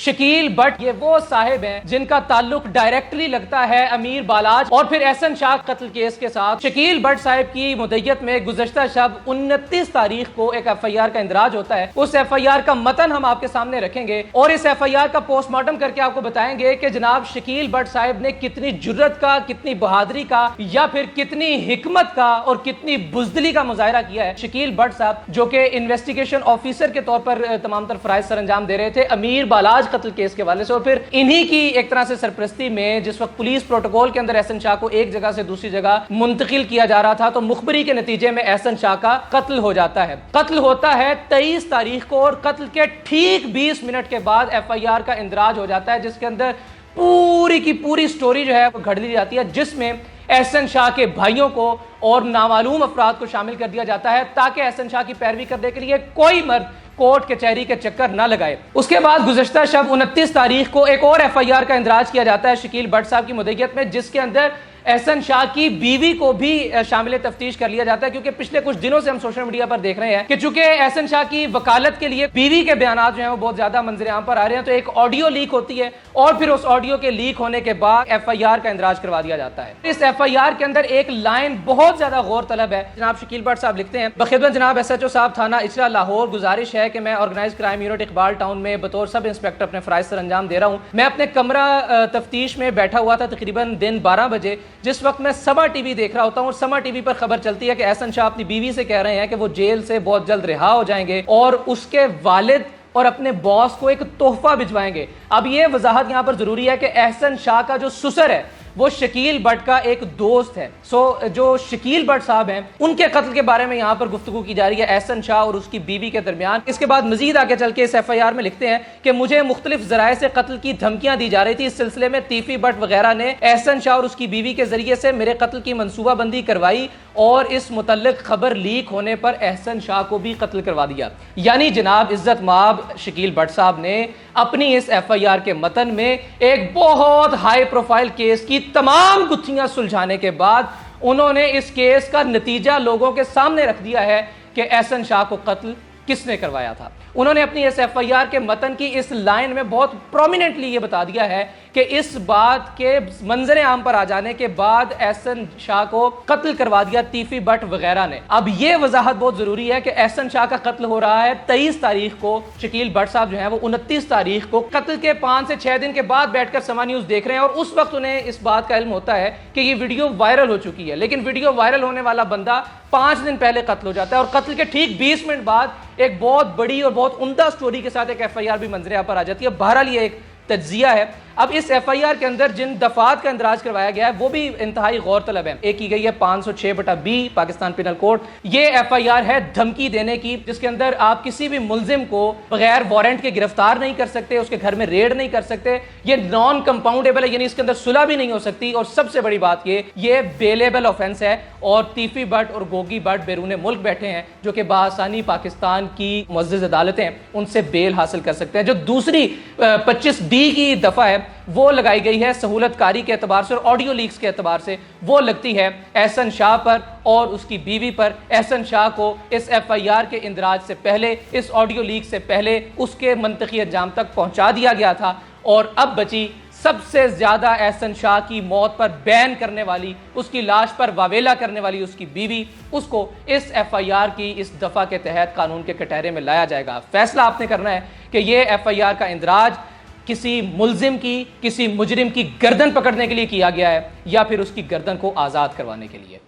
Shakeel but ये वो साहिब हैं जिनका ताल्लुक डायरेक्टली लगता है अमीर बालाज और फिर एहसन शाह कत्ल केस के साथ। शकील बट साहिब की मुद्दत में गुज़श्ता शब 29 तारीख को एक FIR का इंदराज होता है। उस FIR का मतन हम आपके सामने रखेंगे और इस FIR का पोस्टमार्टम करके आपको बताएंगे कि जनाब शकील बट साहिब ने कितनी जुर्रत का, कितनी बहादुरी का या फिर कितनी हिकमत का और कितनी बुजदिली का मुजाहरा किया है शकील बट साहब, जो कि इन्वेस्टिगेशन ऑफिसर के तौर पर तमाम तर फराइज सर अंजाम दे रहे थे अमीर बालाज कत्ल केस के हवाले से। और फिर इन्हीं की एक तरह से सरपरस्ती में जिस वक्त पुलिस प्रोटोकॉल के अंदर एहसन शाह को एक जगह से दूसरी जगह मुंतकिल किया जा रहा था, तो मुखबरी के नतीजे में एहसन शाह का कत्ल हो जाता है। कत्ल होता है 23 तारीख को और कत्ल के ठीक 20 मिनट के बाद FIR का इंदराज हो जाता है, जिसके अंदर पूरी की पूरी स्टोरी जो है वो घड़ ली जाती है, जिसमें एहसन शाह के भाइयों को और नामालूम अफराद को शामिल कर दिया जाता है ताकि एहसन शाह की पैरवी करने के लिए कोई मर्द कोर्ट कचहरी के चक्कर ना लगाए। उसके बाद गुज़श्ता शब 29 तारीख को एक और FIR का इंदराज किया जाता है शकील बट साहब की मुद्दत में, जिसके अंदर एहसन शाह की बीवी को भी शामिल तफ्तीश कर लिया जाता है, क्योंकि पिछले कुछ दिनों से हम सोशल मीडिया पर देख रहे हैं कि चूंकि एहसन शाह की वकालत के लिए बीवी के बयान जो हैं वो बहुत ज्यादा मंजर आम पर आ रहे हैं, तो एक ऑडियो लीक होती है और फिर उस ऑडियो के लीक होने के बाद FIR का इंदराज करवा दिया जाता है। इस FIR के अंदर एक लाइन बहुत ज्यादा गौर तलब है। जनाब शकील बट साहब लिखते हैं, बखिदमत जनाब SHO साहब थाना इचला लाहौर, गुजारिश है कि मैं organise crime unit Iqbal Town में बतौर सब इंस्पेक्टर अपने फराइज सर अंजाम दे रहा हूँ। मैं अपने कमरा तफ्तीश में बैठा हुआ था तकरीबन दिन 12 बजे, जिस वक्त मैं समा टीवी देख रहा होता हूँ और समा टीवी पर खबर चलती है कि एहसन शाह अपनी बीवी से कह रहे हैं कि वो जेल से बहुत जल्द रिहा हो जाएंगे और उसके वालिद और अपने बॉस को एक तोहफा भिजवाएंगे। अब ये वजाहत यहाँ पर जरूरी है कि एहसन शाह का जो ससुर है वो शकील बट का एक दोस्त है। जो शकील बट साहब हैं उनके कत्ल के बारे में यहाँ पर गुफ्तगू की जा रही है एहसन शाह और उसकी बीवी के दरमियान। इसके बाद मजीद आगे चल के इस FIR में लिखते हैं कि मुझे मुख्तलिफ जराए से कत्ल की धमकियां दी जा रही थी। इस सिलसिले में तीफी बट वगैरह ने एहसन शाह और उसकी बीवी के जरिए से मेरे कत्ल की मनसूबाबंदी करवाई और इस मुतल्लिक खबर लीक होने पर एहसन शाह को भी कत्ल करवा दिया। यानी जनाब इज्जत माब शकील बट साहब ने अपनी इस FIR के मतन में एक बहुत हाई प्रोफाइल केस की तमाम गुत्थियां सुलझाने के बाद उन्होंने इस केस का नतीजा लोगों के सामने रख दिया है कि एहसन शाह को कत्ल किसने करवाया था। उन्होंने अपनी इस FIR के मतन की इस लाइन में बहुत प्रोमिनेंटली ये बता दिया है कि इस बात के मंजर आम पर आ जाने के बाद एहसन शाह को कत्ल करवा दिया तीफी बट वगैरह ने। अब ये वजाहत बहुत जरूरी है कि एहसन शाह का कत्ल हो रहा है 23 तारीख को। शकील बट साहब जो है वो 29 तारीख को कत्ल के 5 से 6 दिन के बाद बैठकर समा न्यूज देख रहे हैं और उस वक्त उन्हें इस बात का इल्म होता है कि ये वीडियो वायरल हो चुकी है। लेकिन वीडियो वायरल होने वाला बंदा 5 दिन पहले कत्ल हो जाता है और कत्ल के ठीक 20 मिनट बाद एक बहुत बड़ी और बहुत उम्दा स्टोरी के साथ एक FIR भी मंजरे पर आ जाती है। बहरहाल ये एक तज्जिया है। अब इस FIR के अंदर जिन दफात का इंदराज करवाया गया है वो भी इंतहाई गौर तलब है। एक की गई है 506/B पाकिस्तान पिनल कोड। ये FIR है धमकी देने की, जिसके अंदर आप किसी भी मुलजिम को बगैर वारंट के गिरफ्तार नहीं कर सकते, उसके घर में रेड नहीं कर सकते। ये नॉन कंपाउंडेबल है, यानी इसके अंदर सुलह भी नहीं हो सकती। और सबसे बड़ी बात ये बेलेबल ऑफेंस है और तीफी बट और गोगी बट बैरून मुल्क बैठे हैं जो कि बासानी पाकिस्तान की मुअज़्ज़ज़ अदालतें उनसे बेल हासिल कर सकते हैं। जो दूसरी 25D की दफा है वो लगाई गई है सहूलतकारी के एतबार से और ऑडियो लीक्स के एतबार से, वो लगती है एहसन शाह पर और उसकी बीवी पर। एहसन शाह को इस FIR के इंदराज से पहले, इस ऑडियो लीक से पहले उसके मंतकी अंजाम तक पहुंचा दिया गया था और अब बची सबसे ज्यादा एहसन शाह की मौत पर बैन करने वाली, उसकी लाश पर वावेला करने वाली उसकी बीवी। उसको इस FIR की इस दफा के तहत कानून के कटहरे में लाया जाएगा। फैसला आपने करना है कि यह FIR का इंदराज किसी मुलजिम की, किसी मुजरिम की गर्दन पकड़ने के लिए किया गया है या फिर उसकी गर्दन को आज़ाद करवाने के लिए।